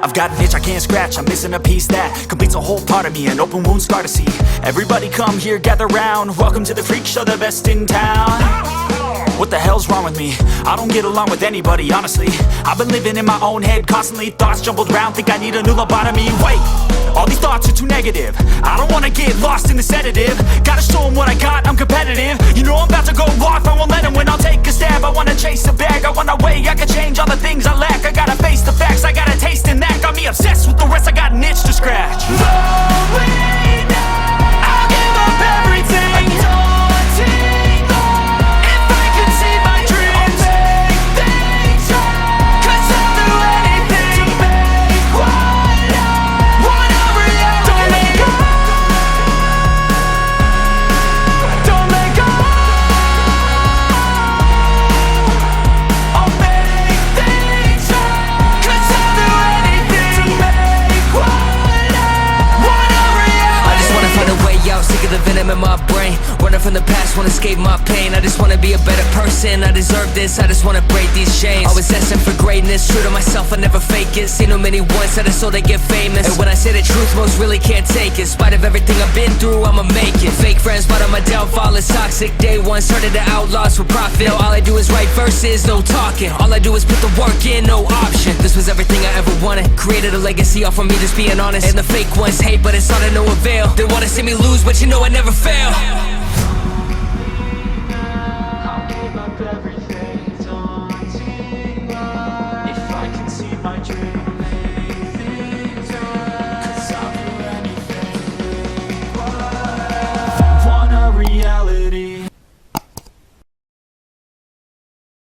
I've got an itch I can't scratch, I'm missing a piece that completes a whole part of me, an open wound scar to see. Everybody come here, gather round, welcome to the freak show, the best in town. What the hell's wrong with me? I don't get along with anybody, honestly. I've been living in my own head constantly, thoughts jumbled round, think I need a new lobotomy. Wait, all these thoughts are too negative, I don't wanna get lost in the sedative. Gotta show them what I got, I'm competitive. You know I'm about to go off, I won't let them win, I'll take a stab. I wanna chase a bag, I wanna weigh, I can change all the things I lack. I gotta face the facts, I got a taste in that. Got me obsessed with the rest, I got an itch to scratch. I'll give up everything. Sick of the venom in my brain, running from the past, wanna escape my pain. I just wanna be a better person, I deserve this, I just wanna break these chains. Always asking for greatness, true to myself, I never fake it. Seen too many ones that are so they get famous, and when I say the truth, most really can't take it. In spite of everything I've been through, I'ma make it. Fake friends, but on my downfall is toxic. Day one, started to outlaws for profit. Now all I do is write verses, no talking. All I do is put the work in, no option. This was everything I ever wanted, created a legacy off of me just being honest. And the fake ones hate, but it's all to no avail. They wanna see me lose, but you know I never fail.